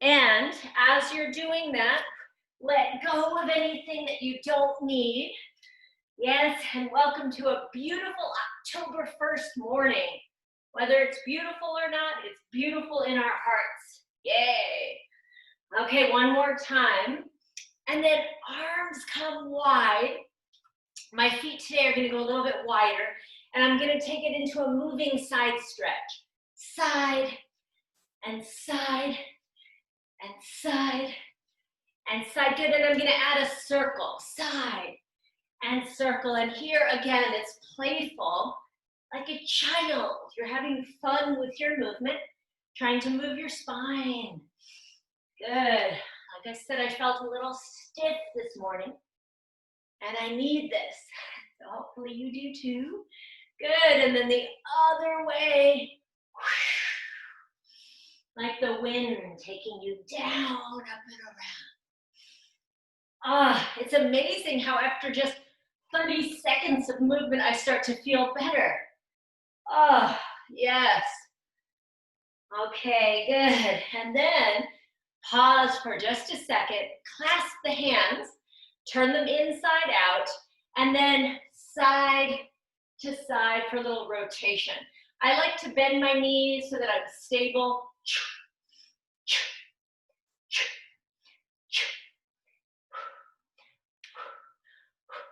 And as you're doing that, let go of anything that you don't need. Yes, and welcome to a beautiful October 1st morning. Whether it's beautiful or not, it's beautiful in our hearts. Yay. Okay, one more time. And then arms come wide. My feet today are gonna go a little bit wider, and I'm gonna take it into a moving side stretch. Side and side and side and side. Good, and I'm gonna add a circle. Side and circle, and here again, it's playful, like a child. You're having fun with your movement, trying to move your spine. Good. Like I said, I felt a little stiff this morning, and I need this. So hopefully you do too. Good, and then the other way. Like the wind taking you down, up and around. It's amazing how after just 30 seconds of movement, I start to feel better. Yes. Okay, good. And then pause for just a second, clasp the hands, turn them inside out, and then side to side for a little rotation. I like to bend my knees so that I'm stable.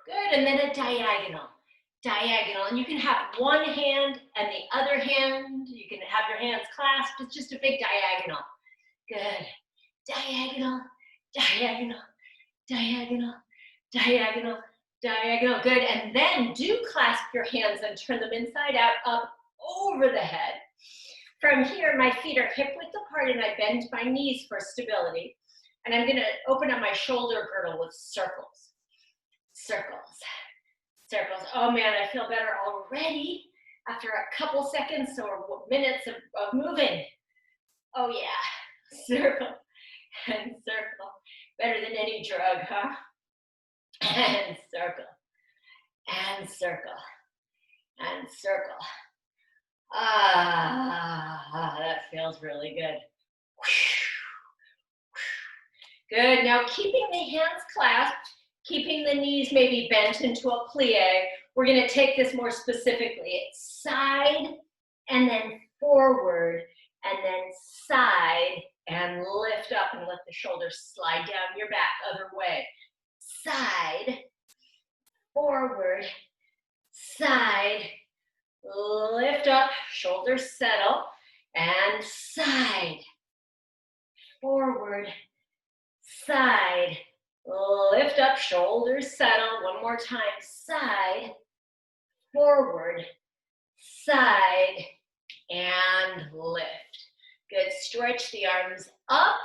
Good, and then a diagonal. And you can have one hand and the other hand. You can have your hands clasped. It's just a big diagonal. Good. Diagonal, diagonal, diagonal, diagonal, diagonal. Good, and then do clasp your hands and turn them inside out, up, over the head. From here, my feet are hip width apart and I bend my knees for stability. And I'm gonna open up my shoulder girdle with circles. Circles, circles. Oh man, I feel better already after a couple seconds or minutes of moving. Oh yeah, circle and circle. Better than any drug, huh? And circle, and circle, and circle. That feels really good. Good, now keeping the hands clasped, keeping the knees maybe bent into a plie, we're gonna take this more specifically. It's side and then forward and then side and lift up and let the shoulders slide down your back, other way. Side, forward, side, lift up, shoulders settle, and side, forward, side, lift up, shoulders settle. One more time, side, forward, side, and lift. Good, stretch the arms up.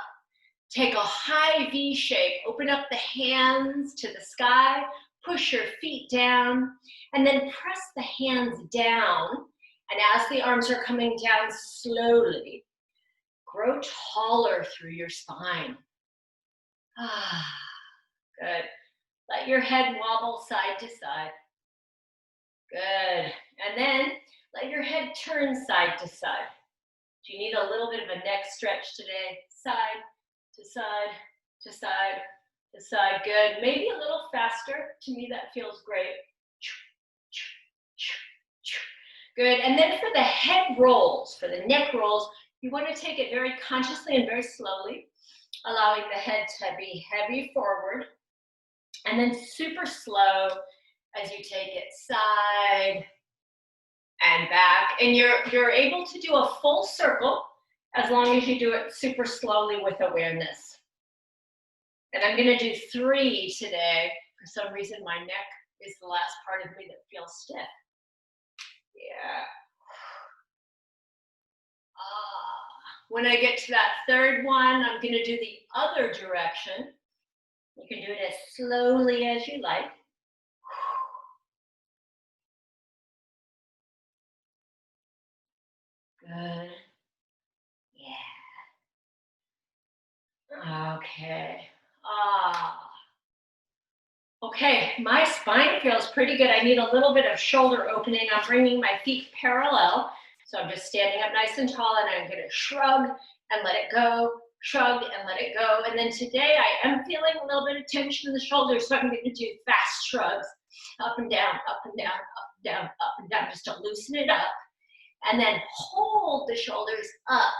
Take a high V shape. Open up the hands to the sky. Push your feet down. And then press the hands down. And as the arms are coming down slowly, grow taller through your spine. Good. Let your head wobble side to side. Good. And then let your head turn side to side. Do you need a little bit of a neck stretch today? Side to side to side to side. Good. Maybe a little faster. To me, that feels great. Good. And then for the head rolls, for the neck rolls, you want to take it very consciously and very slowly, allowing the head to be heavy forward. And then super slow as you take it side and back. And you're able to do a full circle as long as you do it super slowly with awareness. And I'm gonna do 3 today. For some reason, my neck is the last part of me that feels stiff. Yeah. When I get to that third one, I'm gonna do the other direction. You can do it as slowly as you like. Good. Yeah. Okay. Okay, my spine feels pretty good. I need a little bit of shoulder opening. I'm bringing my feet parallel. So I'm just standing up nice and tall and I'm gonna shrug and let it go. shrug and let it go. And then today I am feeling a little bit of tension in the shoulders, so I'm going to do fast shrugs, up and down, up and down, up and down, up and down, just to loosen it up. And then hold the shoulders up.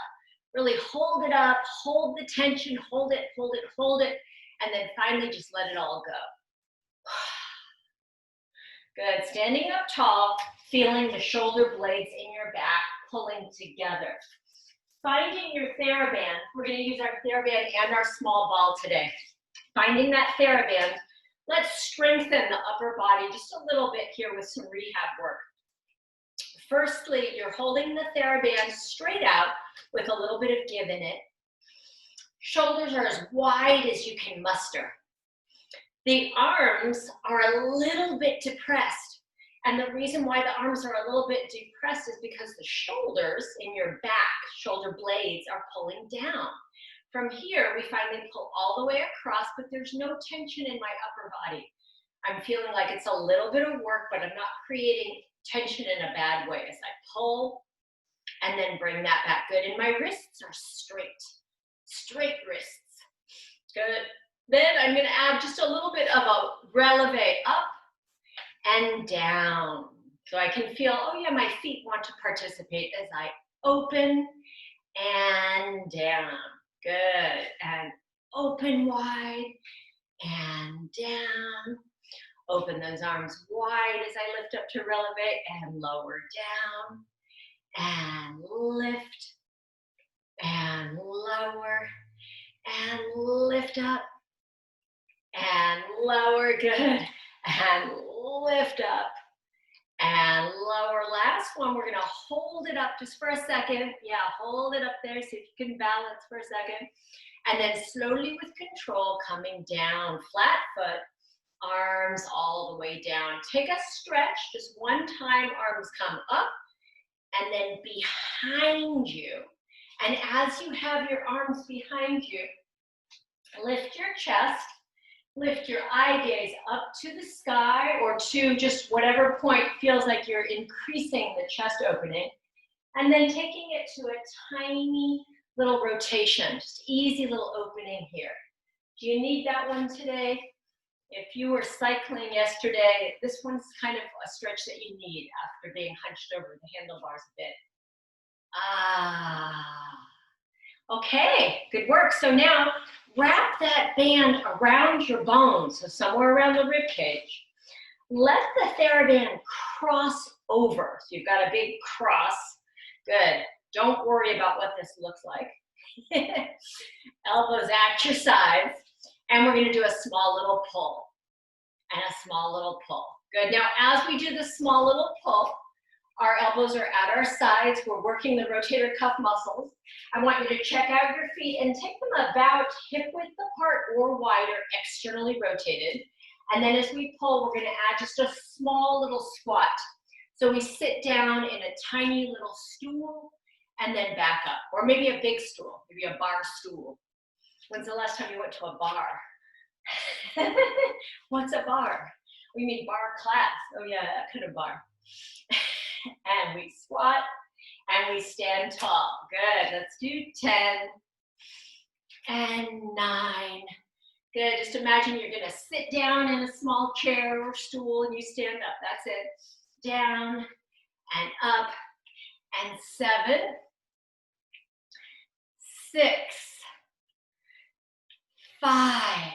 Really hold it up, hold the tension, hold it, hold it, hold it, and then finally just let it all go. Good, standing up tall, feeling the shoulder blades in your back pulling together. Finding your theraband, we're gonna use our theraband and our small ball today. Finding that theraband, let's strengthen the upper body just a little bit here with some rehab work. Firstly, you're holding the theraband straight out with a little bit of give in it. Shoulders are as wide as you can muster. The arms are a little bit depressed. And the reason why the arms are a little bit depressed is because the shoulders in your back, shoulder blades, are pulling down. From here, we finally pull all the way across, but there's no tension in my upper body. I'm feeling like it's a little bit of work, but I'm not creating tension in a bad way as I pull and then bring that back. Good, and my wrists are straight wrists. Good. Then I'm gonna add just a little bit of a releve up and down. So I can feel, oh yeah, my feet want to participate as I open and down. Good, and open wide and down. Open those arms wide as I lift up to releve and lower down and lift and lower and lift up and lower. Good, and lift up and lower. Last one, we're gonna hold it up just for a second. Yeah, hold it up there, see if you can balance for a second. And then slowly with control, coming down, flat foot, arms all the way down. Take a stretch, just one time, arms come up and then behind you. And as you have your arms behind you, lift your chest, lift your eye gaze up to the sky or to just whatever point feels like you're increasing the chest opening. And then taking it to a tiny little rotation, just easy little opening here. Do you need that one today? If you were cycling yesterday, this one's kind of a stretch that you need after being hunched over the handlebars a bit. Okay, good work. So now wrap that band around your bones, so somewhere around the rib cage. Let the theraband cross over. So you've got a big cross. Good. Don't worry about what this looks like. Elbows at your sides. And we're going to do a small little pull and a small little pull. Good. Now, as we do the small little pull, our elbows are at our sides. We're working the rotator cuff muscles. I want you to check out your feet and take them about hip width apart or wider, externally rotated. And then as we pull, we're going to add just a small little squat. So we sit down in a tiny little stool and then back up. Or maybe a big stool, maybe a bar stool. When's the last time you went to a bar? What's a bar? We mean bar class. Oh yeah, that kind of bar. And we squat and we stand tall. Good, let's do 10 and 9. Good, just imagine you're gonna sit down in a small chair or stool and you stand up, that's it. Down and up and 7, 6, 5,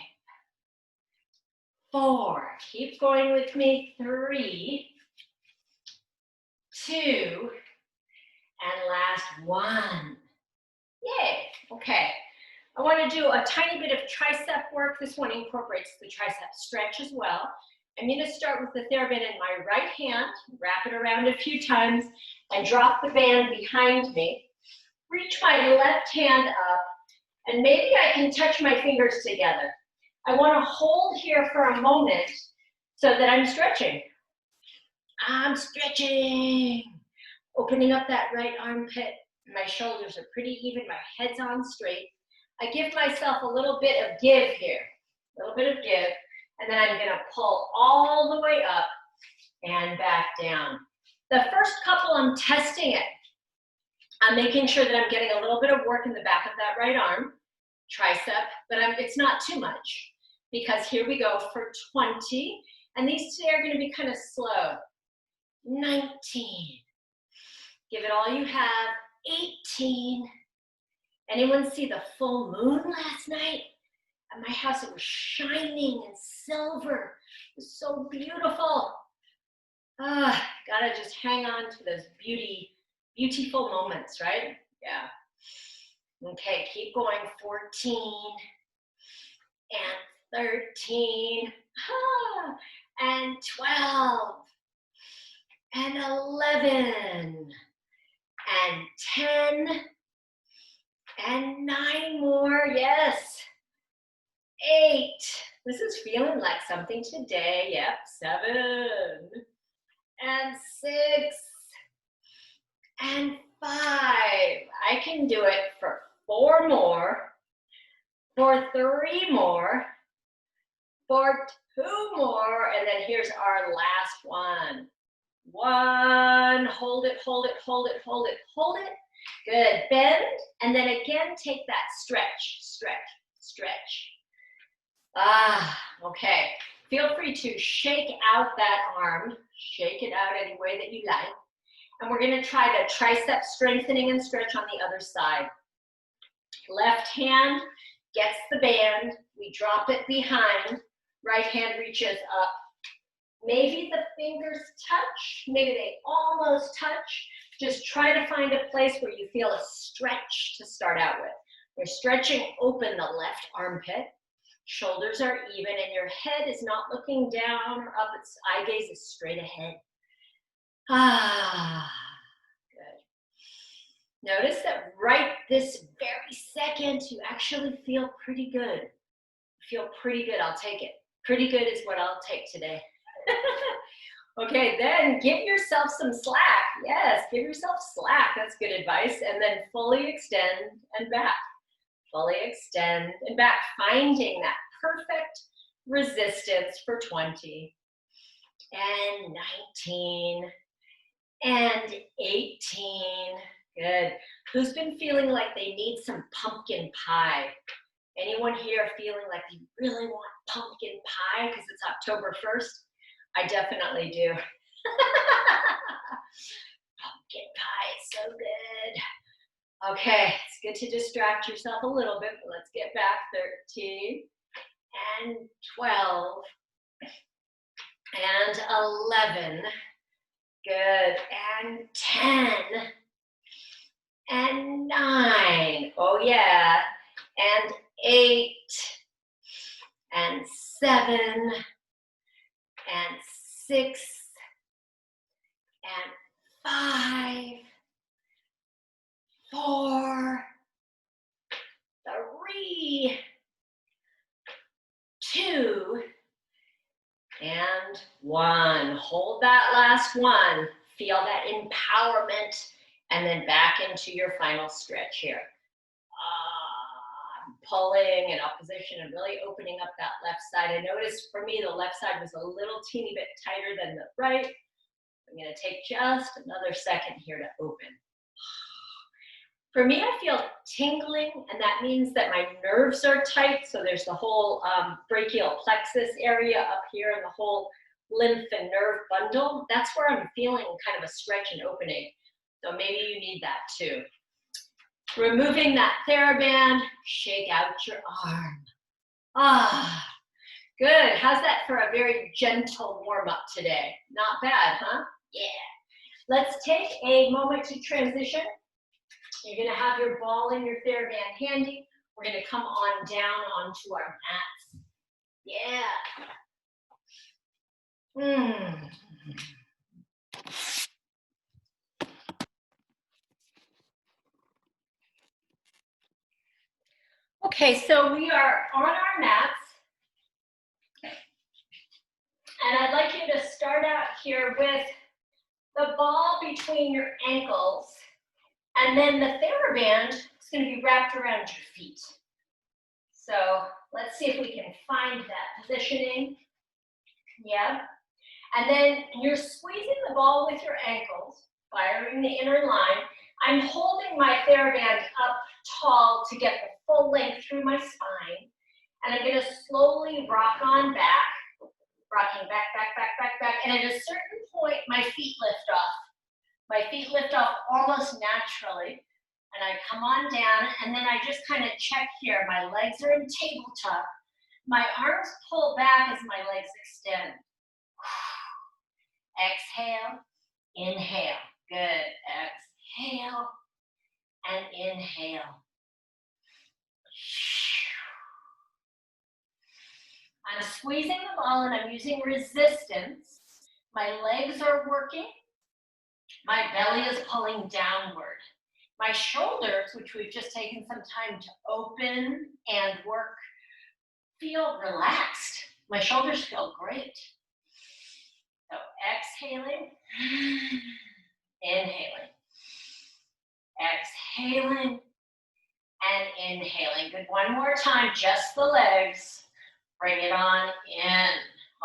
4, keep going with me, 3, 2, and last 1. Yay, okay. I want to do a tiny bit of tricep work. This one incorporates the tricep stretch as well. I'm going to start with the theraband in my right hand, wrap it around a few times, and drop the band behind me. Reach my left hand up, and maybe I can touch my fingers together. I want to hold here for a moment so that I'm stretching. I'm stretching. Opening up that right armpit. My shoulders are pretty even, my head's on straight. I give myself a little bit of give here, a little bit of give, and then I'm gonna pull all the way up and back down. The first couple, I'm testing it. I'm making sure that I'm getting a little bit of work in the back of that right arm. tricep, but it's not too much because here we go for 20. And these today are going to be kind of slow. 19. Give it all you have. 18. Anyone see the full moon last night? At my house, it was shining and silver. It was so beautiful. Gotta just hang on to those beautiful moments, right? Yeah. Okay, keep going. 14 and 13 and 12 and 11 and 10 and 9 more. Yes. 8. This is feeling like something today. Yep. 7 and 6 and 5. I can do it for 4 more, for 3 more, for 2 more, and then here's our last one. 1. Hold it, hold it, hold it, hold it, hold it. Good. Bend, and then again take that stretch, stretch, stretch. Okay. Feel free to shake out that arm. Shake it out any way that you like. And we're going to try the tricep strengthening and stretch on the other side. Left hand gets the band. We drop it behind. Right hand reaches up. Maybe the fingers touch. Maybe they almost touch. Just try to find a place where you feel a stretch to start out with. We're stretching open the left armpit. Shoulders are even and your head is not looking down or up. Its eye gaze is straight ahead. Good. Notice that right this very second, you actually feel pretty good. Feel pretty good. I'll take it. Pretty good is what I'll take today. Okay, then give yourself some slack. Yes, give yourself slack. That's good advice. And then fully extend and back. Fully extend and back. Finding that perfect resistance for 20 and 19 and 18. Good. Who's been feeling like they need some pumpkin pie? Anyone here feeling like they really want pumpkin pie because it's October 1st? I definitely do. Pumpkin pie is so good. Okay, it's good to distract yourself a little bit, but let's get back. 13 and 12 and 11. Good. And 10 and 9. Oh yeah. And 8 and 7 and 6 and 5, 4, 3, 2, and 1. Hold that last one. Feel that empowerment, and then back into your final stretch here. Pulling in opposition and really opening up that left side. I noticed for me the left side was a little teeny bit tighter than the right. I'm going to take just another second here to open. For me, I feel tingling, and that means that my nerves are tight. So there's the whole brachial plexus area up here and the whole lymph and nerve bundle. That's where I'm feeling kind of a stretch and opening. So maybe you need that too. Removing that theraband, shake out your arm. Good. How's that for a very gentle warm-up today? Not bad, huh? Yeah. Let's take a moment to transition. You're going to have your ball and your theraband handy. We're going to come on down onto our mats. Yeah. Okay, so we are on our mats. And I'd like you to start out here with the ball between your ankles. And then the theraband is going to be wrapped around your feet. So let's see if we can find that positioning. Yeah. And then you're squeezing the ball with your ankles, firing the inner line. I'm holding my theraband up tall to get the full length through my spine. And I'm gonna slowly rock on back, rocking back, back, back, back, back. And at a certain point, my feet lift off. My feet lift off almost naturally. And I come on down, and then I just kind of check here. My legs are in tabletop. My arms pull back as my legs extend. Exhale, inhale. Good. Exhale and inhale. I'm squeezing the ball and I'm using resistance. My legs are working. My belly is pulling downward. My shoulders, which we've just taken some time to open and work, feel relaxed. My shoulders feel great. So exhaling, inhaling, exhaling, and inhaling. Good, one more time, just the legs. Bring it on in.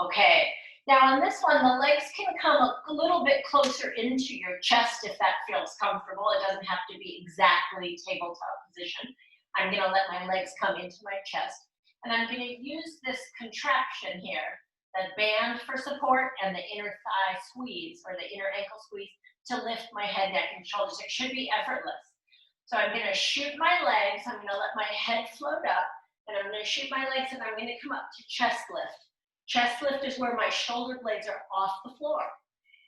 Okay, now on this one, the legs can come a little bit closer into your chest if that feels comfortable. It doesn't have to be exactly tabletop position. I'm gonna let my legs come into my chest, and I'm gonna use this contraction here, the band for support and the inner thigh squeeze, or the inner ankle squeeze, to lift my head, neck, and shoulders. It should be effortless. So I'm gonna shoot my legs, I'm gonna let my head float up, and I'm gonna shoot my legs, and I'm gonna come up to chest lift. Chest lift is where my shoulder blades are off the floor.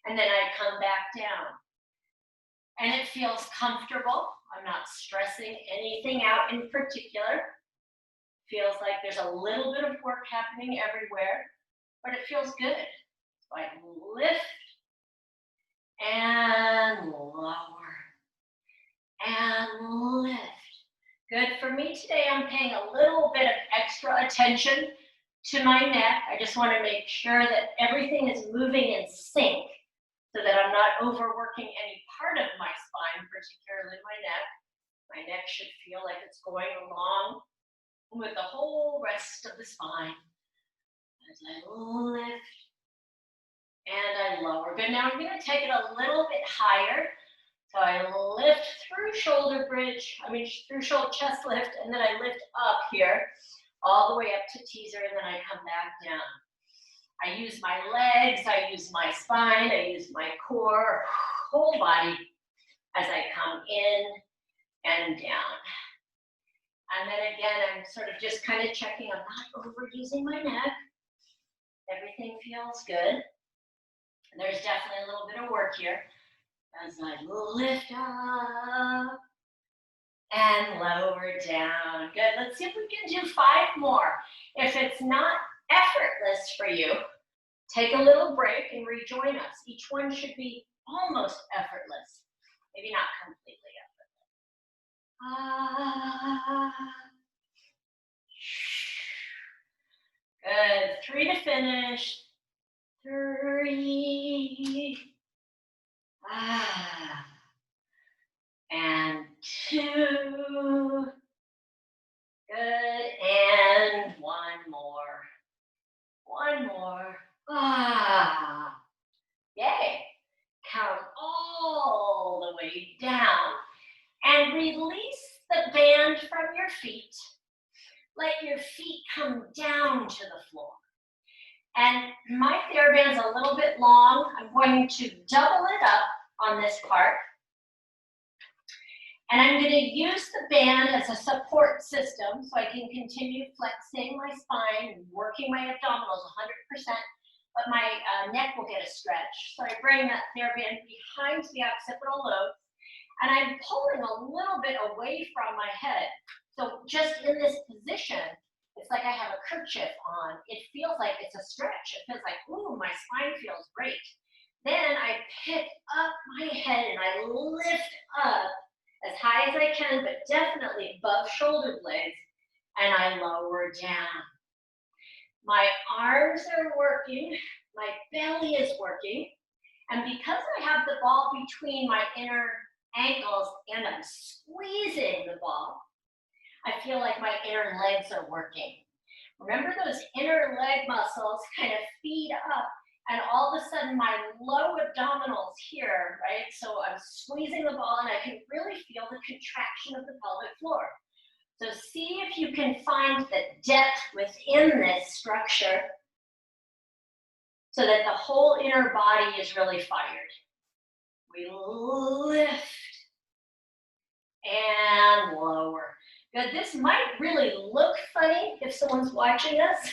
And then I come back down. And it feels comfortable. I'm not stressing anything out in particular. Feels like there's a little bit of work happening everywhere, but it feels good. So I lift and lower and lift. Good. For me today, I'm paying a little bit of extra attention to my neck. I just want to make sure that everything is moving in sync so that I'm not overworking any part of my spine, particularly my neck. My neck should feel like it's going along with the whole rest of the spine. As I lift and I lower. Good. Now I'm going to take it a little bit higher. So I lift through shoulder bridge, through shoulder chest lift, and then I lift up here, all the way up to teaser, and then I come back down. I use my legs, I use my spine, I use my core, whole body as I come in and down. And then again, I'm sort of just kind of checking, I'm not overusing my neck. Everything feels good. And there's definitely a little bit of work here. As I lift up and lower down. Good. Let's see if we can do 5 more. If it's not effortless for you, take a little break and rejoin us. Each one should be almost effortless, maybe not completely effortless. Good. 3 to finish. 3. And 2. Good. And 1 more. 1 more. Yay. Come all the way down and release the band from your feet. Let your feet come down to the floor. And my theraband's a little bit long. I'm going to double it up on this part. And I'm going to use the band as a support system so I can continue flexing my spine and working my abdominals 100%, but my neck will get a stretch. So I bring that theraband behind the occipital lobe, and I'm pulling a little bit away from my head. So just in this position, it's like I have a kerchief on. It feels like it's a stretch. It feels like, ooh, my spine feels great. Then I pick up my head and I lift up as high as I can, but definitely above shoulder blades, and I lower down. My arms are working, my belly is working, and because I have the ball between my inner ankles and I'm squeezing the ball, I feel like my inner legs are working. Remember those inner leg muscles kind of feed up and all of a sudden my low abdominals here, right? So I'm squeezing the ball and I can really feel the contraction of the pelvic floor. So see if you can find the depth within this structure so that the whole inner body is really fired. We lift and lower. Good, this might really look funny if someone's watching us,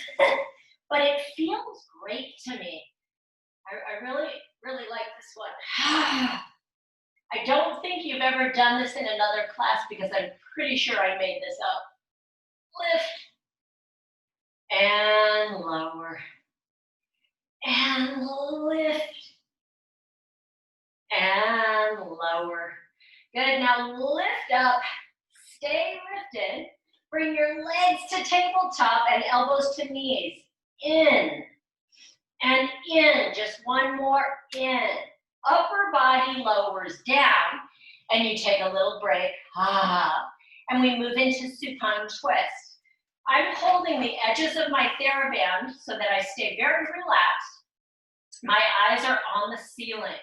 but it feels great to me. I really, really like this one. I don't think you've ever done this in another class because I'm pretty sure I made this up. Lift and lower and lift and lower. Good, now lift up, stay lifted. Bring your legs to tabletop and elbows to knees. In and in, just one more, in. Upper body lowers down and you take a little break. And we move into supine twist. I'm holding the edges of my theraband so that I stay very relaxed. My eyes are on the ceiling.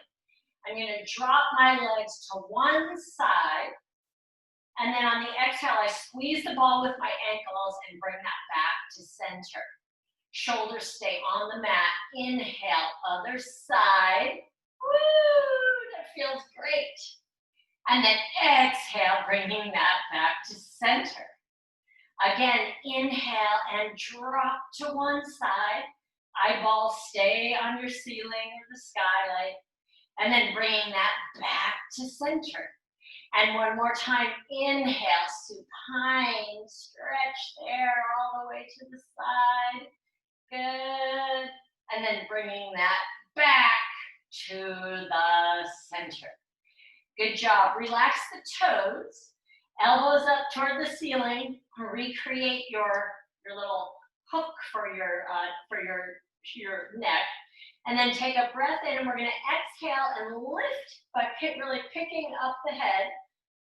I'm going to drop my legs to one side, and then on the exhale, I squeeze the ball with my ankles and bring that back to center. Shoulders stay on the mat. Inhale, other side. Woo, that feels great. And then exhale, bringing that back to center. Again, inhale and drop to one side. Eyeballs stay on your ceiling or the skylight. And then bringing that back to center. And one more time, inhale, supine, stretch there all the way to the side. Good. And then bringing that back to the center. Good job. Relax the toes. Elbows up toward the ceiling. Recreate your little hook for your neck. And then take a breath in, and we're going to exhale and lift by really picking up the head.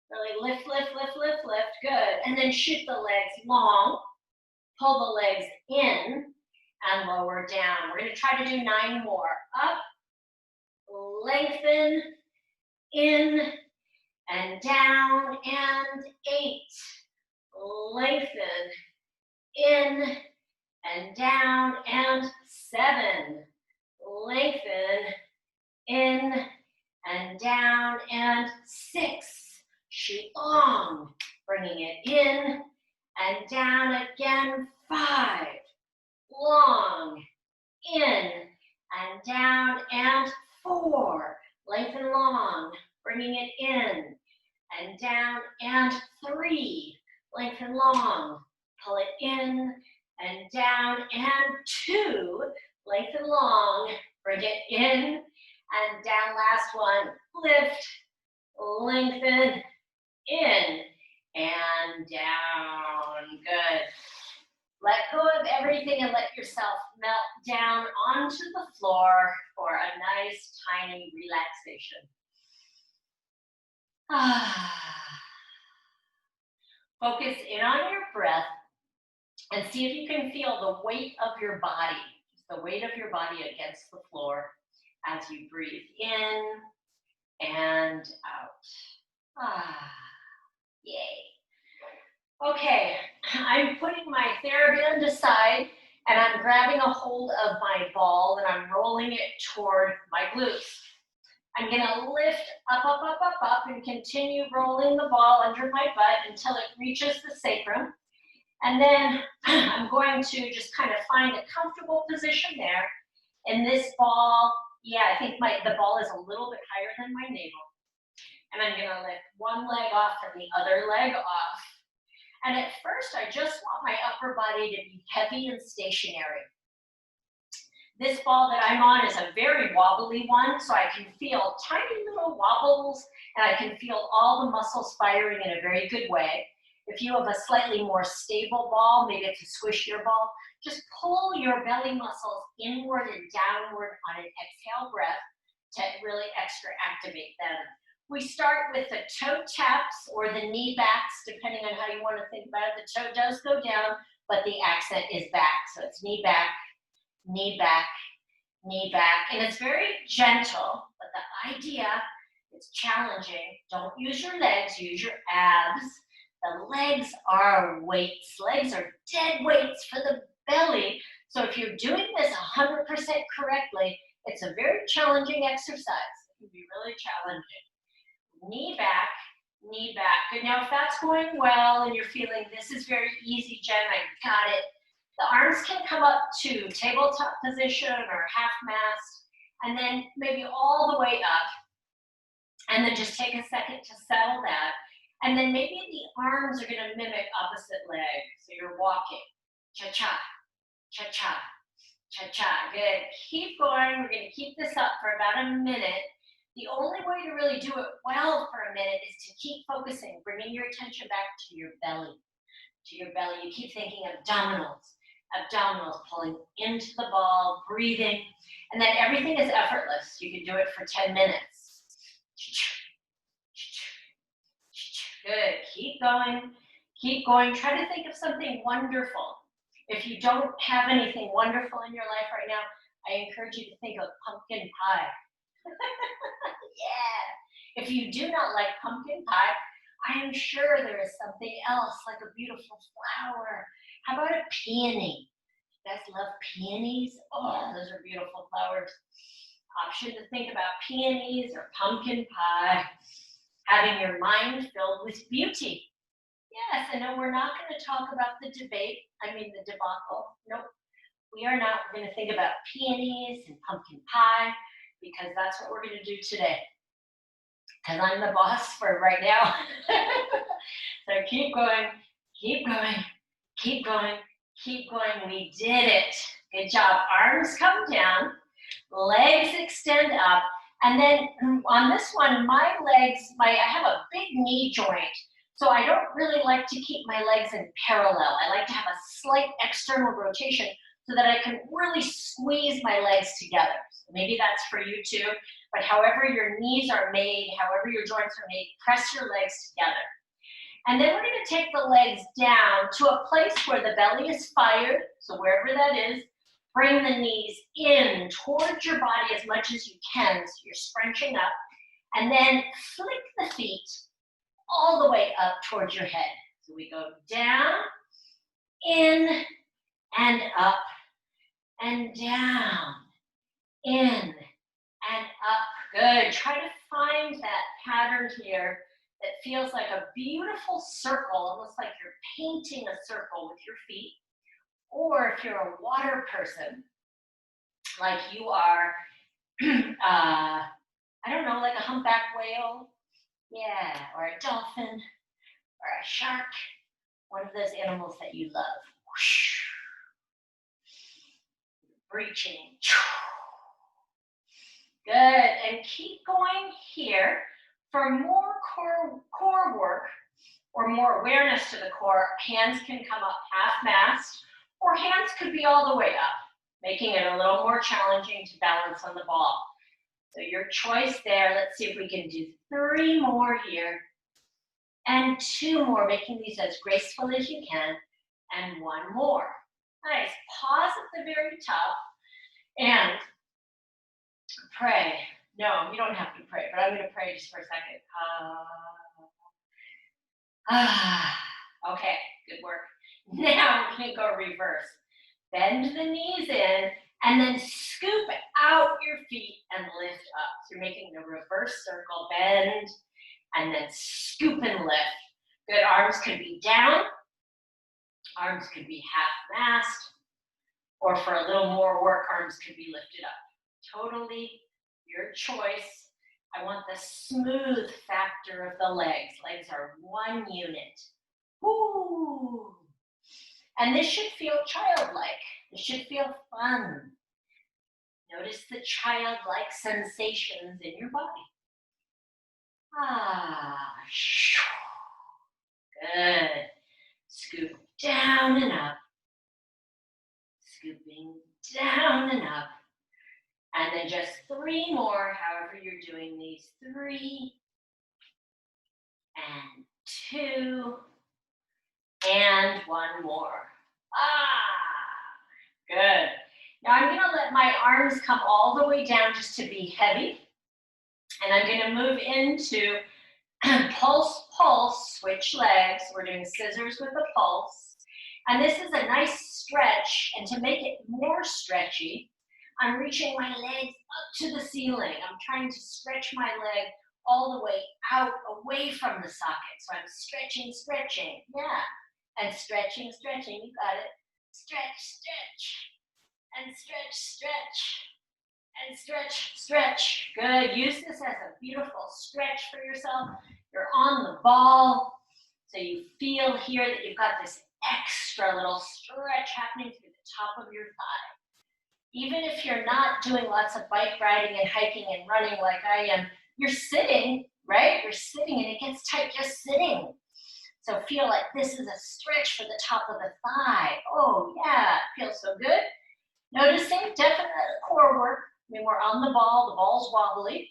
Really lift, lift, lift, lift, lift. Good. And then shoot the legs long. Pull the legs in and lower down. We're going to try to do 9 more. Up, lengthen, in, and down, and 8. Lengthen, in, and down, and 7. Lengthen, in, and down, and 6. Shoot long, bringing it in, and down again, 5. Long, in, and down, and 4. Lengthen long, bringing it in, and down, and 3. Lengthen long, pull it in, and down, and 2. Lengthen long, bring it in, and down, last one. Lift, lengthen, in, and down. Good. Let go of everything and let yourself melt down onto the floor for a nice, tiny relaxation. Focus in on your breath and see if you can feel the weight of your body, the weight of your body against the floor as you breathe in and out. Yay. Okay, I'm putting my theraband aside and I'm grabbing a hold of my ball and I'm rolling it toward my glutes. I'm gonna lift up, up, up, up, up and continue rolling the ball under my butt until it reaches the sacrum. And then I'm going to just kind of find a comfortable position there. And this ball, I think the ball is a little bit higher than my navel. And I'm gonna lift one leg off and the other leg off. And at first, I just want my upper body to be heavy and stationary. This ball that I'm on is a very wobbly one, so I can feel tiny little wobbles, and I can feel all the muscles firing in a very good way. If you have a slightly more stable ball, maybe it's a swishier ball, just pull your belly muscles inward and downward on an exhale breath to really extra activate them. We start with the toe taps or the knee backs, depending on how you want to think about it. The toe does go down, but the accent is back. So it's knee back, knee back, knee back. And it's very gentle, but the idea is challenging. Don't use your legs, use your abs. The legs are weights. Legs are dead weights for the belly. So if you're doing this 100% correctly, it's a very challenging exercise. It can be really challenging. Knee back, knee back. Good. Now, if that's going well and you're feeling this is very easy, Jen, I got it. The arms can come up to tabletop position or half mast, and then maybe all the way up. And then just take a second to settle that. And then maybe the arms are going to mimic opposite legs. So you're walking. Cha-cha, cha-cha, cha-cha. Good. Keep going. We're going to keep this up for about a minute. The only way to really do it well for a minute is to keep focusing, bringing your attention back to your belly. To your belly. You keep thinking abdominals. Abdominals, pulling into the ball, breathing. And then everything is effortless. You can do it for 10 minutes. Good. Keep going. Keep going. Try to think of something wonderful. If you don't have anything wonderful in your life right now, I encourage you to think of pumpkin pie. Yeah. If you do not like pumpkin pie, I am sure there is something else, like a beautiful flower. How about a peony? You guys love peonies? Oh, those are beautiful flowers. Option to think about peonies or pumpkin pie. Having your mind filled with beauty. Yes, I know we're not going to talk about the debacle. Nope, we are not. We're going to think about peonies and pumpkin pie because that's what we're going to do today. Because I'm the boss for right now. So keep going, keep going, keep going, keep going. We did it. Good job. Arms come down, legs extend up. And then on this one, my legs, I have a big knee joint. So I don't really like to keep my legs in parallel. I like to have a slight external rotation so that I can really squeeze my legs together. So maybe that's for you too. But however your knees are made, however your joints are made, press your legs together. And then we're going to take the legs down to a place where the belly is fired. So wherever that is, bring the knees in towards your body as much as you can. So you're scrunching up. And then flick the feet all the way up towards your head. So we go down, in, and up, and down, in, and up. Good. Try to find that pattern here that feels like a beautiful circle, almost like you're painting a circle with your feet. Or if you're a water person, like you are, I don't know, like a humpback whale, yeah, or a dolphin, or a shark, one of those animals that you love. Whoosh. Breaching. Good, and keep going here. For more core work, or more awareness to the core, hands can come up half mast, or hands could be all the way up, making it a little more challenging to balance on the ball. So your choice there. Let's see if we can do 3 more here, and 2 more, making these as graceful as you can, and 1 more. Nice. Pause at the very top and pray. No, you don't have to pray, but I'm going to pray just for a second. Okay, good work. Now we're going to go reverse. Bend the knees in, and then scoop out your feet and lift up. So you're making the reverse circle, bend, and then scoop and lift. Good. Arms could be down. Arms could be half mast. Or for a little more work, arms could be lifted up. Totally your choice. I want the smooth factor of the legs. Legs are one unit. Woo! And this should feel childlike. This should feel fun. Notice the childlike sensations in your body. Good. Scoop down and up. Scooping down and up. And then just 3 more, however you're doing these. 3, and 2, and 1 more. Good. Now I'm gonna let my arms come all the way down just to be heavy. And I'm gonna move into pulse, pulse, switch legs. We're doing scissors with the pulse. And this is a nice stretch. And to make it more stretchy, I'm reaching my legs up to the ceiling. I'm trying to stretch my leg all the way out, away from the socket. So I'm stretching, stretching, yeah. And stretching, stretching, you got it. Stretch, stretch, and stretch, stretch, and stretch, stretch. Good, use this as a beautiful stretch for yourself. You're on the ball, so you feel here that you've got this extra little stretch happening through the top of your thigh. Even if you're not doing lots of bike riding and hiking and running like I am, you're sitting, right? You're sitting and it gets tight just sitting. So feel like this is a stretch for the top of the thigh. Oh yeah, it feels so good. Noticing definite core work. I mean, we're on the ball's wobbly.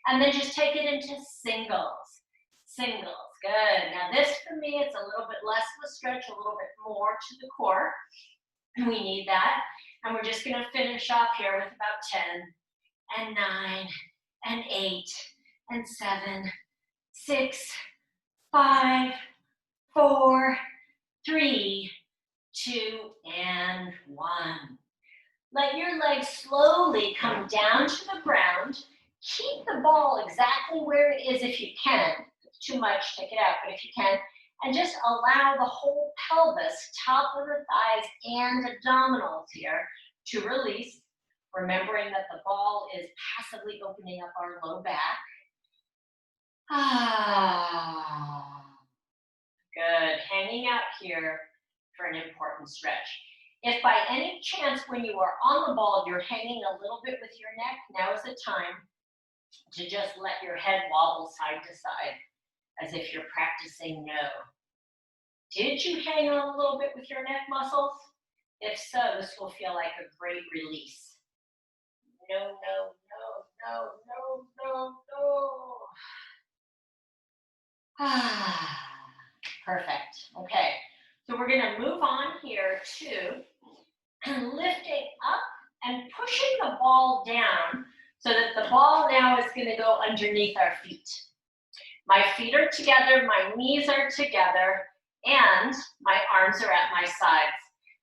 And then just take it into singles. Singles, good. Now this for me, it's a little bit less of a stretch, a little bit more to the core. We need that. And we're just gonna finish off here with about 10 and 9 and 8 and 7, 6, 5, 4, 3, 2, and 1. Let your legs slowly come down to the ground. Keep the ball exactly where it is if you can. If it's too much, take it out, but if you can. And just allow the whole pelvis, top of the thighs and abdominals here to release. Remembering that the ball is passively opening up our low back. Ah, good. Hanging out here for an important stretch. If by any chance when you are on the ball, you're hanging a little bit with your neck, now is the time to just let your head wobble side to side as if you're practicing no. Did you hang on a little bit with your neck muscles? If so, this will feel like a great release. No, no, no, no, no, no, no. Ah, perfect. Okay, so we're gonna move on here to lifting up and pushing the ball down so that the ball now is gonna go underneath our feet. My feet are together, my knees are together, and my arms are at my sides.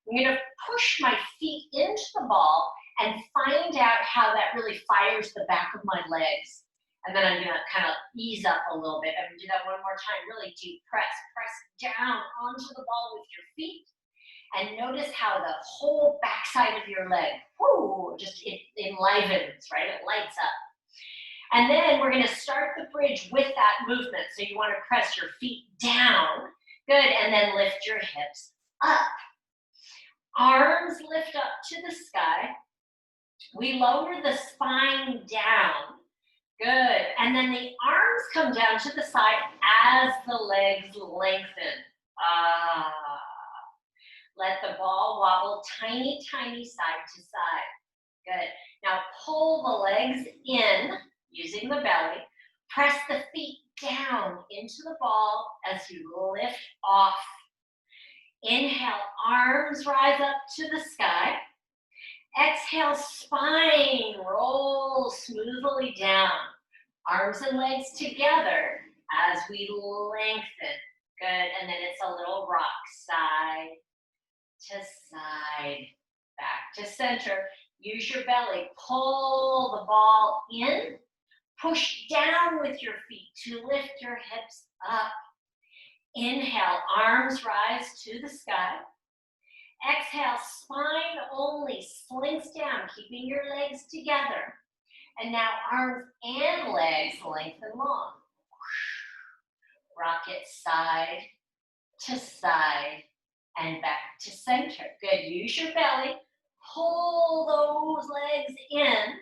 I'm gonna push my feet into the ball and find out how that really fires the back of my legs. And then I'm gonna kind of ease up a little bit. I'm gonna do that one more time, really deep press. Press down onto the ball with your feet. And notice how the whole backside of your leg, whoo, it enlivens, right? It lights up. And then we're gonna start the bridge with that movement. So you wanna press your feet down, good, and then lift your hips up. Arms lift up to the sky. We lower the spine down, good. And then the arms come down to the side as the legs lengthen. Ah. Let the ball wobble tiny, tiny side to side. Good. Now pull the legs in using the belly. Press the feet down into the ball as you lift off. Inhale, arms rise up to the sky. Exhale, spine rolls smoothly down. Arms and legs together as we lengthen. Good. And then it's a little rock side to side, back to center. Use your belly. Pull the ball in. Push down with your feet to lift your hips up. Inhale, arms rise to the sky. Exhale, spine only slinks down, keeping your legs together. And now arms and legs lengthen long. Rock it side to side and back to center. Good, use your belly. Pull those legs in.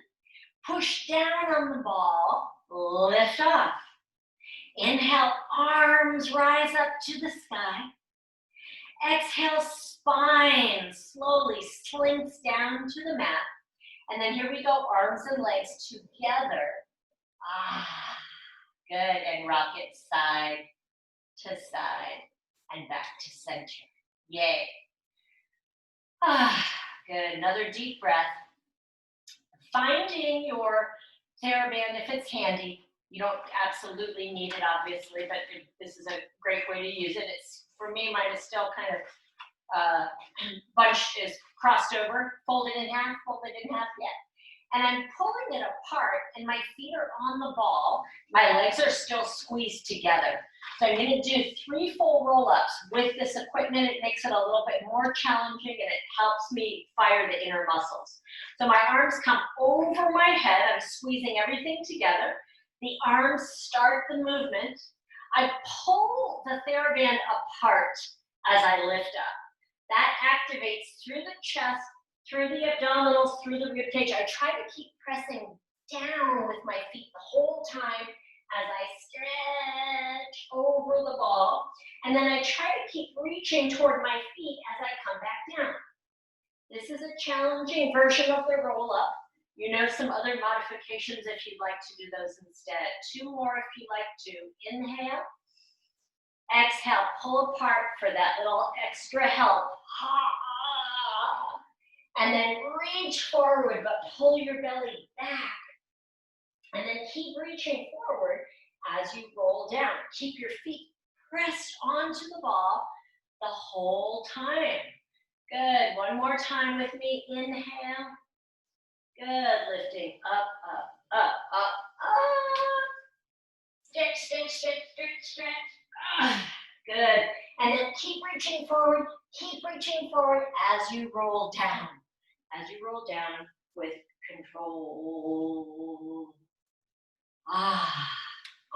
Push down on the ball. Lift off. Inhale, arms rise up to the sky. Exhale, spine slowly slinks down to the mat. And then here we go, arms and legs together. Ah, good, and rock it side to side and back to center. Yay. Ah, Good. Another deep breath. Finding your theraband if it's handy. You don't absolutely need it, obviously, but this is a great way to use it. It's, for me, mine is still kind of bunched, is crossed over, folded in half yet. And I'm pulling it apart, and my feet are on the ball. My legs are still squeezed together. So I'm going to do 3 full roll-ups with this equipment. It makes it a little bit more challenging, and it helps me fire the inner muscles. So my arms come over my head. I'm squeezing everything together. The arms start the movement. I pull the theraband apart as I lift up. That activates through the chest, through the abdominals, through the ribcage. I try to keep pressing down with my feet the whole time as I stretch over the ball. And then I try to keep reaching toward my feet as I come back down. This is a challenging version of the roll-up. You know some other modifications if you'd like to do those instead. 2 more if you'd like to. Inhale. Exhale, pull apart for that little extra help. And then reach forward, but pull your belly back. And then keep reaching forward as you roll down. Keep your feet pressed onto the ball the whole time. Good. One more time with me. Inhale. Good. Lifting up, up, up, up, up. Stretch, stretch, stretch, stretch, stretch. Good. And then keep reaching forward as you roll down. As you roll down with control.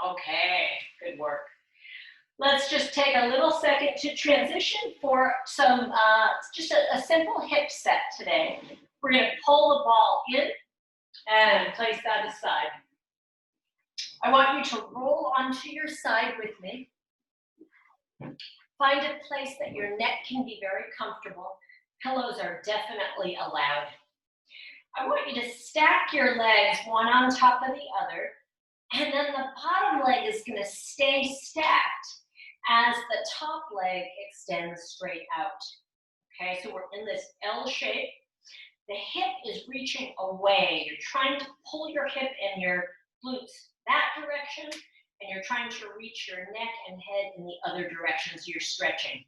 Okay, good work. Let's just take a little second to transition for some, just a simple hip set today. We're gonna pull the ball in and place that aside. I want you to roll onto your side with me. Find a place that your neck can be very comfortable. Pillows are definitely allowed. I want you to stack your legs one on top of the other, and then the bottom leg is going to stay stacked as the top leg extends straight out. Okay, so we're in this L shape. The hip is reaching away. You're trying to pull your hip and your glutes that direction, and you're trying to reach your neck and head in the other direction, so you're stretching.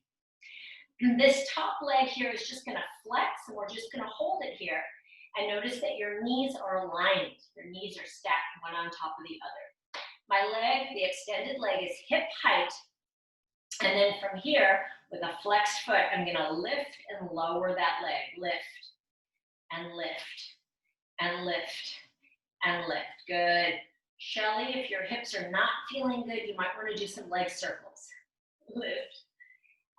And this top leg here is just going to flex, and we're just going to hold it here. And notice that your knees are aligned. Your knees are stacked one on top of the other. My leg, the extended leg, is hip height. And then from here, with a flexed foot, I'm going to lift and lower that leg. Lift and lift and lift and lift. Good. Shelly, if your hips are not feeling good, you might want to do some leg circles. Lift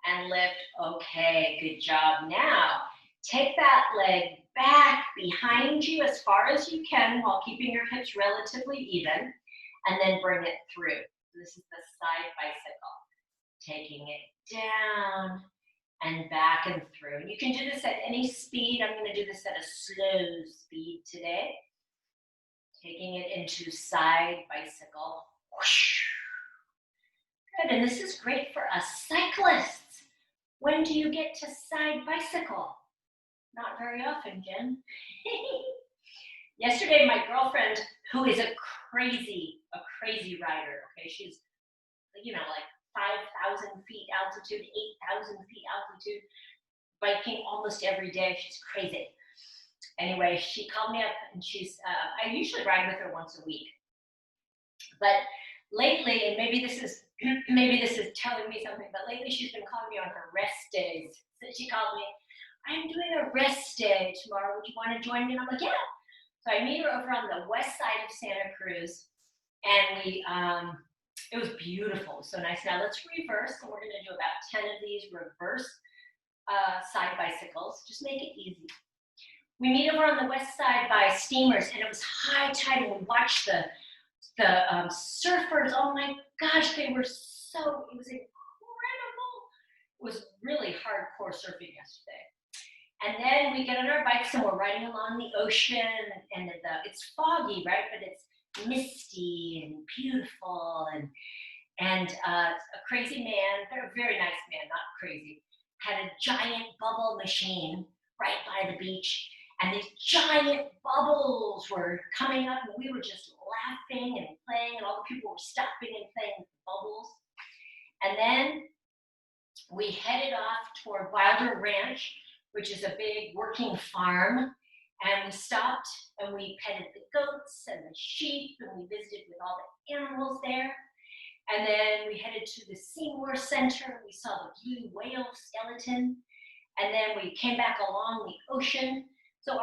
and lift. Okay, good job. Now, take that leg back behind you as far as you can while keeping your hips relatively even, and then bring it through. This is the side bicycle. Taking it down and back and through. You can do this at any speed. I'm going to do this at a slow speed today. Taking it into side bicycle. Good, and this is great for us cyclists. When do you get to side bicycle? Not very often, Jen. Yesterday, my girlfriend, who is a crazy rider, okay, she's, you know, like 5,000 feet altitude, 8,000 feet altitude, biking almost every day. She's crazy. Anyway, she called me up, and I usually ride with her once a week. But lately, and maybe this is telling me something, but lately she's been calling me on her rest days. So she called me, I'm doing a rest day tomorrow. Would you want to join me? And I'm like, yeah. So I meet her over on the west side of Santa Cruz, and it was beautiful. It was so nice. Now let's reverse, and we're going to do about 10 of these reverse side bicycles. Just make it easy. We meet over on the west side by Steamers, and it was high tide, and we watched the surfers. Oh my gosh, it was incredible. It was really hardcore surfing yesterday. And then we get on our bikes and we're riding along the ocean, and it's foggy, right? But it's misty and beautiful, and a crazy man, a very nice man, not crazy, had a giant bubble machine right by the beach, and these giant bubbles were coming up, and we were just laughing and playing, and all the people were stopping and playing with the bubbles. And then we headed off toward Wilder Ranch, which is a big working farm. And we stopped and we petted the goats and the sheep, and we visited with all the animals there. And then we headed to the Seymour Center. We saw the blue whale skeleton. And then we came back along the ocean. So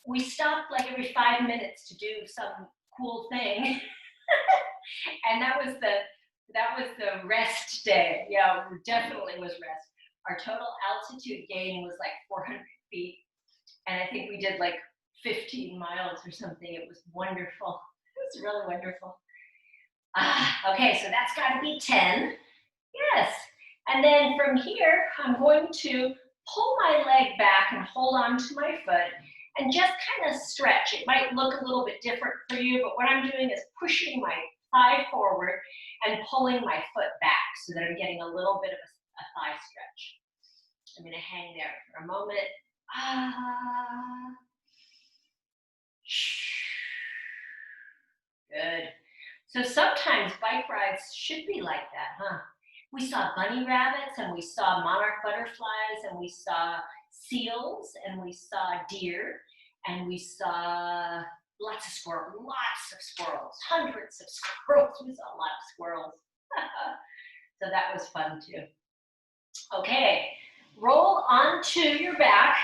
we stopped like every 5 minutes to do some cool thing. And that was the rest day. Yeah, it definitely was rest. Our total altitude gain was like 400 feet. And I think we did like 15 miles or something. It was wonderful. It was really wonderful. Okay, so that's got to be 10. Yes. And then from here, I'm going to pull my leg back and hold on to my foot and just kind of stretch. It might look a little bit different for you, but what I'm doing is pushing my thigh forward and pulling my foot back so that I'm getting a little bit of a thigh stretch. I'm going to hang there for a moment. Good. So sometimes bike rides should be like that, huh? We saw bunny rabbits, and we saw monarch butterflies, and we saw seals, and we saw deer, and we saw lots of squirrels, hundreds of squirrels. We saw a lot of squirrels. So that was fun too. Okay, roll onto your back.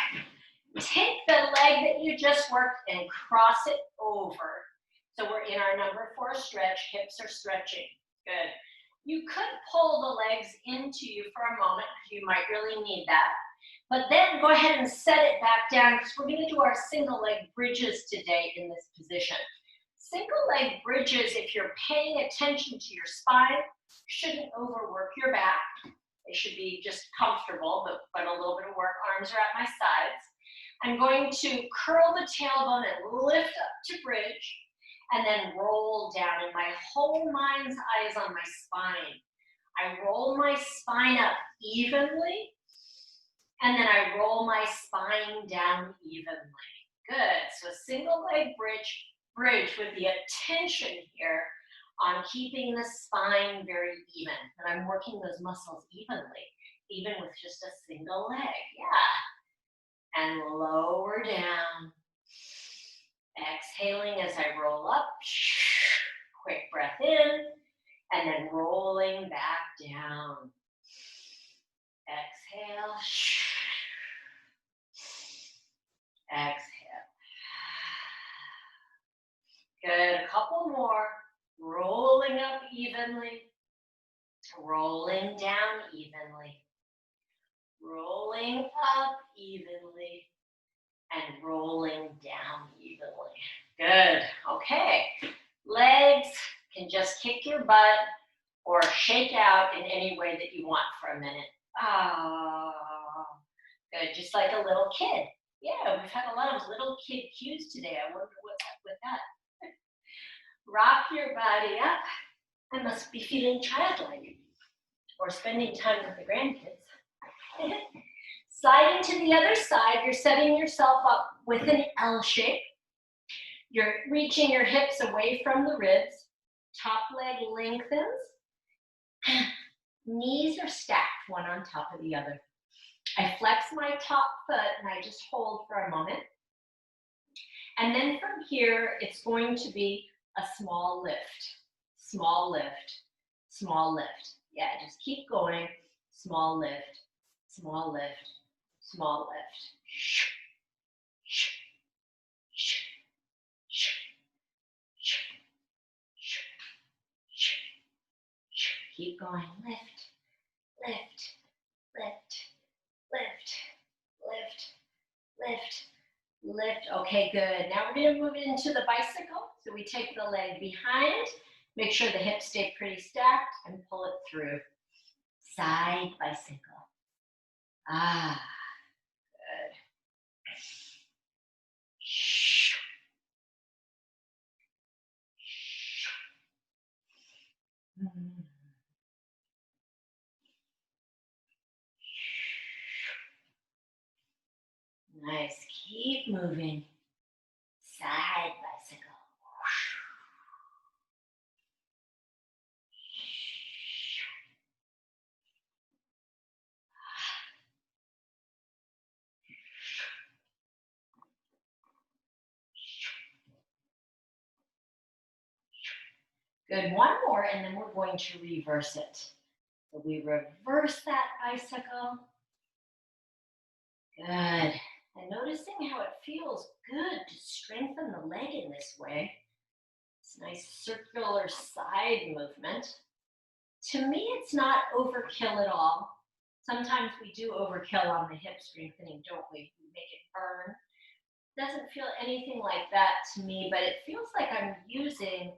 Take the leg that you just worked and cross it over. So we're in our number 4 stretch. Hips are stretching. Good. You could pull the legs into you for a moment because you might really need that. But then go ahead and set it back down because we're going to do our single leg bridges today in this position. Single leg bridges, if you're paying attention to your spine, shouldn't overwork your back. They should be just comfortable, but a little bit of work. Arms are at my sides. I'm going to curl the tailbone and lift up to bridge, and then roll down, and my whole mind's eye is on my spine. I roll my spine up evenly, and then I roll my spine down evenly. Good. So single leg bridge with the attention here on keeping the spine very even. And I'm working those muscles evenly, even with just a single leg. Yeah. And lower down. Exhaling as I roll up. Quick breath in, and then rolling back down. Exhale. Exhale. Good. A couple more. Rolling up evenly. Rolling down evenly. Rolling up evenly. And rolling down evenly. Good. Okay. Legs can just kick your butt or shake out in any way that you want for a minute. Good. Just like a little kid. Yeah, we've had a lot of little kid cues today. I wonder what's up with that. Rock your body up. I must be feeling childlike or spending time with the grandkids. Slide into the other side. You're setting yourself up with an L shape. You're reaching your hips away from the ribs. Top leg lengthens. Knees are stacked one on top of the other. I flex my top foot and I just hold for a moment. And then from here, it's going to be a small lift. Small lift. Small lift. Yeah, just keep going. Small lift. Small lift. Small lift. Keep going. Lift, lift, lift, lift, lift, lift, lift. Okay, good. Now we're going to move into the bicycle. So we take the leg behind, make sure the hips stay pretty stacked, and pull it through. Side bicycle. Ah. Nice. Keep moving. Side bicycle. Good. One more, and then we're going to reverse it. So we reverse that bicycle. Good. And noticing how it feels good to strengthen the leg in this way. It's a nice circular side movement. To me, it's not overkill at all. Sometimes we do overkill on the hip strengthening, don't we? We make it burn. Doesn't feel anything like that to me, but it feels like I'm using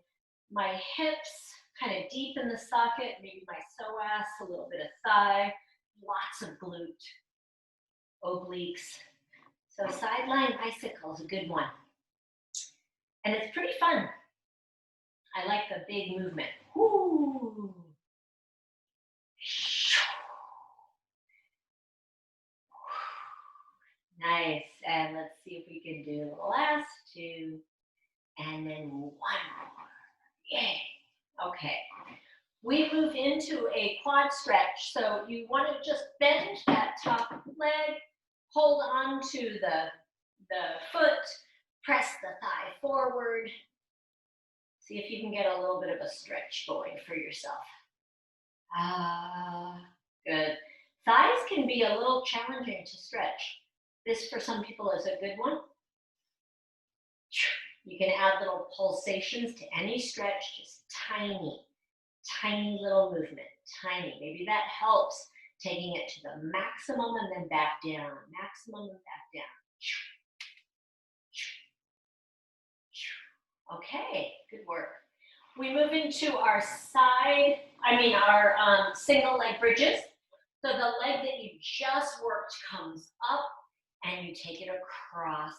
my hips kind of deep in the socket, maybe my psoas, a little bit of thigh, lots of glute, obliques. So sideline bicycle is a good one. And it's pretty fun. I like the big movement. Woo. Nice. And let's see if we can do the last two. And then one more. Yay. Okay. We move into a quad stretch. So you want to just bend that top leg, hold on to the foot, press the thigh forward. See if you can get a little bit of a stretch going for yourself. Good. Thighs can be a little challenging to stretch. This for some people is a good one. You can add little pulsations to any stretch, just tiny, tiny little movement, tiny. Maybe that helps, taking it to the maximum and then back down, maximum and back down. Okay, good work. We move into our single leg bridges. So the leg that you just worked comes up and you take it across.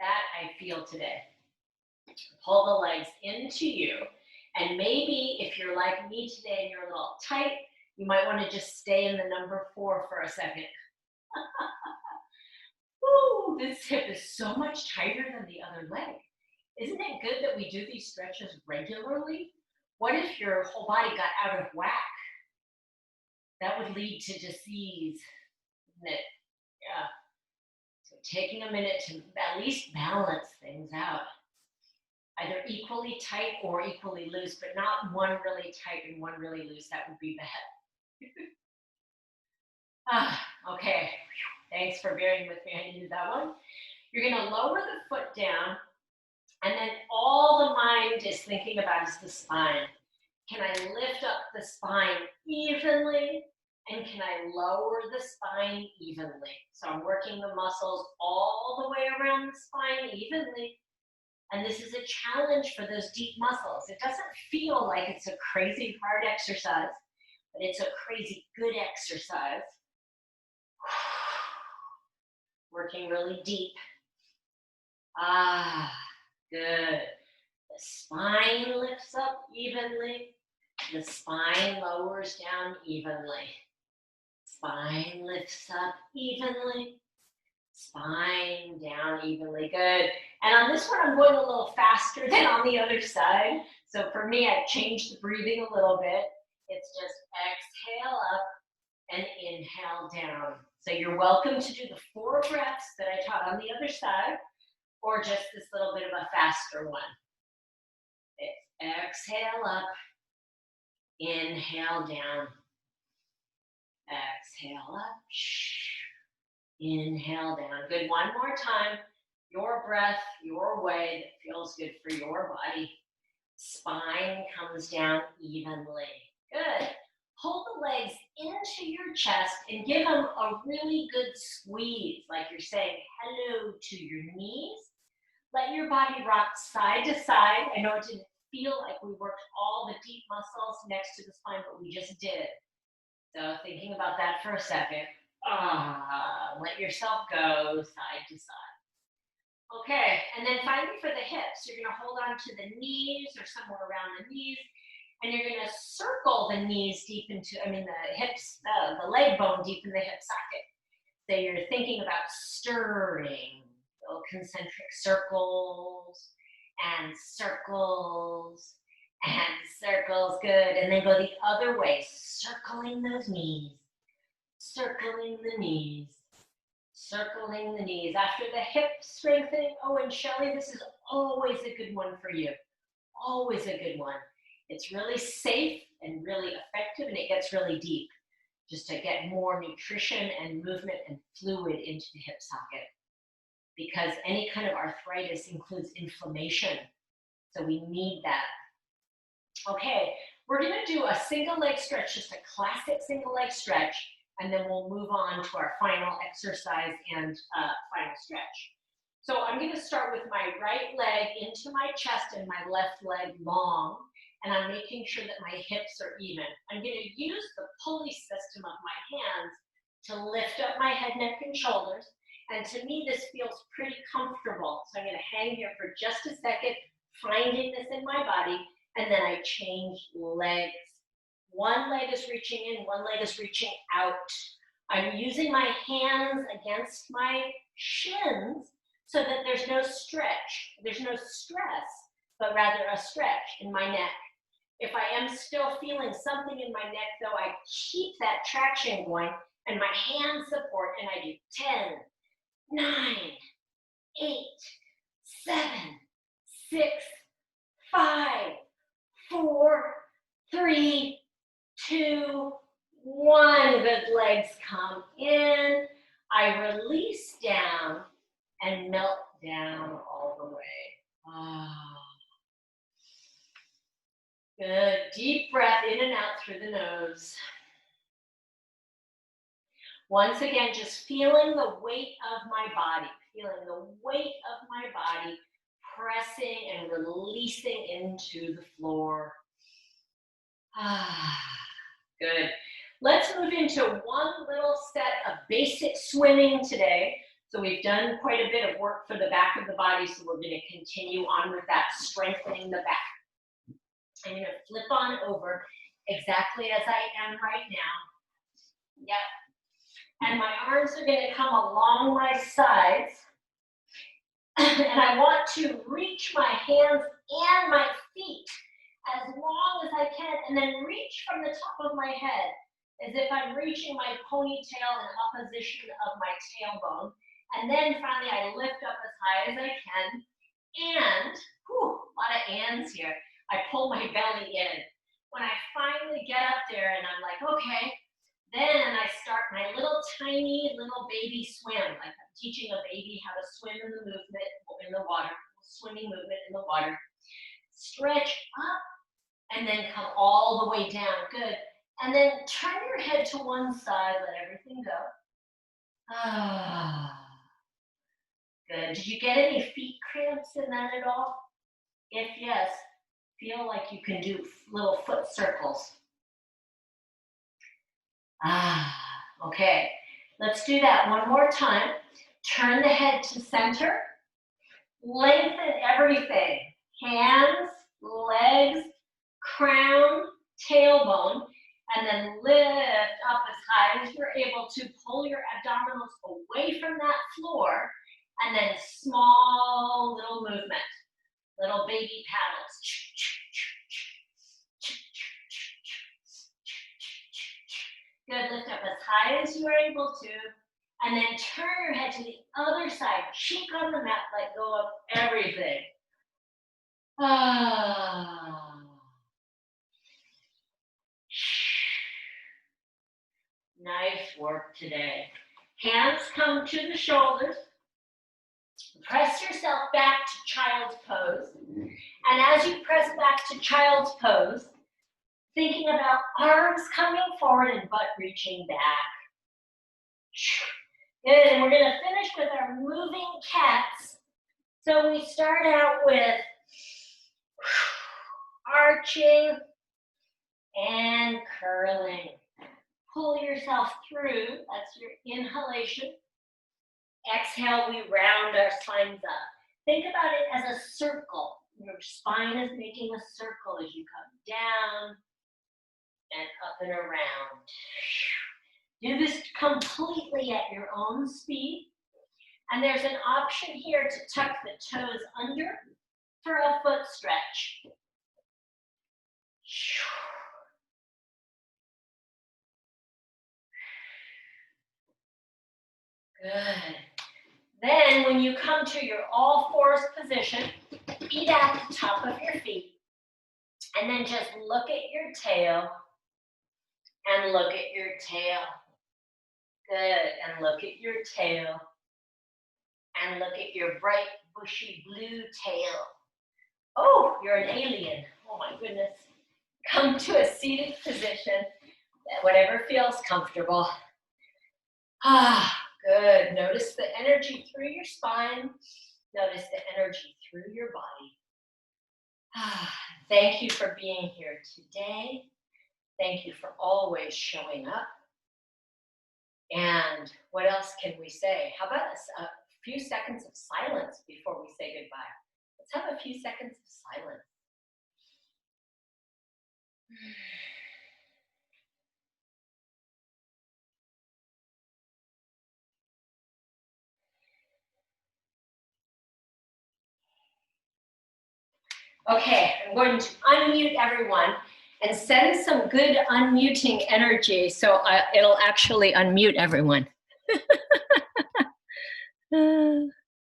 That I feel today. Pull the legs into you. And maybe if you're like me today and you're a little tight, you might want to just stay in the number 4 for a second. Woo, this hip is so much tighter than the other leg. Isn't it good that we do these stretches regularly? What if your whole body got out of whack? That would lead to disease, wouldn't it? Yeah. So taking a minute to at least balance things out. Either equally tight or equally loose, but not one really tight and one really loose. That would be bad. Okay. Thanks for bearing with me. I needed that one. You're going to lower the foot down, and then all the mind is thinking about is the spine. Can I lift up the spine evenly? And can I lower the spine evenly? So I'm working the muscles all the way around the spine evenly. And this is a challenge for those deep muscles. It doesn't feel like it's a crazy hard exercise, but it's a crazy good exercise. Working really deep. Good. The spine lifts up evenly. The spine lowers down evenly. Spine lifts up evenly. Spine down evenly. Good. And on this one, I'm going a little faster than on the other side. So for me, I've changed the breathing a little bit. It's just exhale up and inhale down. So you're welcome to do the 4 breaths that I taught on the other side, or just this little bit of a faster one. It's exhale up, inhale down. Exhale up, inhale down. Good, one more time. Your breath, your way that feels good for your body. Spine comes down evenly. Good. Pull the legs into your chest and give them a really good squeeze, like you're saying hello to your knees. Let your body rock side to side. I know it didn't feel like we worked all the deep muscles next to the spine, but we just did. So thinking about that for a second. Let yourself go side to side. Okay, and then finally for the hips, you're going to hold on to the knees or somewhere around the knees, and you're going to circle the knees deep into, the hips, the leg bone deep in the hip socket. So you're thinking about stirring, little concentric circles and circles and circles. Good. And then go the other way, circling those knees, circling the knees, circling the knees. After the hip strengthening, oh, and Shelly, this is always a good one for you. Always a good one. It's really safe and really effective, and it gets really deep, just to get more nutrition and movement and fluid into the hip socket. Because any kind of arthritis includes inflammation, so we need that. Okay, we're gonna do a single leg stretch, just a classic single leg stretch, and then we'll move on to our final exercise and final stretch. So I'm gonna start with my right leg into my chest and my left leg long, and I'm making sure that my hips are even. I'm gonna use the pulley system of my hands to lift up my head, neck, and shoulders, and to me this feels pretty comfortable. So I'm gonna hang here for just a second, finding this in my body, and then I change legs. One leg is reaching in, one leg is reaching out. I'm using my hands against my shins so that there's no stretch, there's no stress, but rather a stretch in my neck. If I am still feeling something in my neck though, I keep that traction going and my hands support, and I do 10, 9, 8, 7, 6, 5, 4, 3, 2, 1. Good, legs come in. I release down and melt down all the way. Good, deep breath in and out through the nose. Once again, just feeling the weight of my body, feeling the weight of my body pressing and releasing into the floor. Good. Let's move into one little set of basic swimming today. So we've done quite a bit of work for the back of the body, so we're going to continue on with that, strengthening the back. I'm going to flip on over exactly as I am right now. Yep. And my arms are going to come along my sides. And I want to reach my hands and my feet as long as I can, and then reach from the top of my head as if I'm reaching my ponytail in opposition of my tailbone. And then finally I lift up as high as I can. And, whew, a lot of ands here, I pull my belly in. When I finally get up there and I'm like, okay, then I start my little tiny little baby swim, like I'm teaching a baby how to swim in the movement, in the water, swimming movement in the water. Stretch up and then come all the way down. Good. And then turn your head to one side, let everything go. Good. Did you get any feet cramps in that at all? If yes, feel like you can do little foot circles. Okay. Let's do that one more time. Turn the head to center. Lengthen everything. Hands, legs, crown, tailbone, and then lift up as high as you're able to. Pull your abdominals away from that floor, and then small little movement, little baby paddles. Good, lift up as high as you are able to, and then turn your head to the other side. Cheek on the mat, let go of everything. Nice work today. Hands come to the shoulders. Press yourself back to child's pose. And as you press back to child's pose, thinking about arms coming forward and butt reaching back. Good, and we're going to finish with our moving cats. So we start out with arching and curling. Pull yourself through, that's your inhalation. Exhale, we round our spines up. Think about it as a circle. Your spine is making a circle as you come down and up and around. Do this completely steady at your own speed. And there's an option here to tuck the toes under for a foot stretch. Good. Then when you come to your all fours position, feet at the top of your feet, and then just look at your tail and look at your tail. Good, and look at your tail and look at your bright bushy blue tail. Oh, you're an alien. Oh my goodness. Come to a seated position, whatever feels comfortable. Ah, good. Notice the energy through your spine. Notice the energy through your body. Ah, thank you for being here today. Thank you for always showing up. And what else can we say? How about a few seconds of silence before we say goodbye? Let's have a few seconds of silence. Okay, I'm going to unmute everyone and send some good unmuting energy so it'll actually unmute everyone.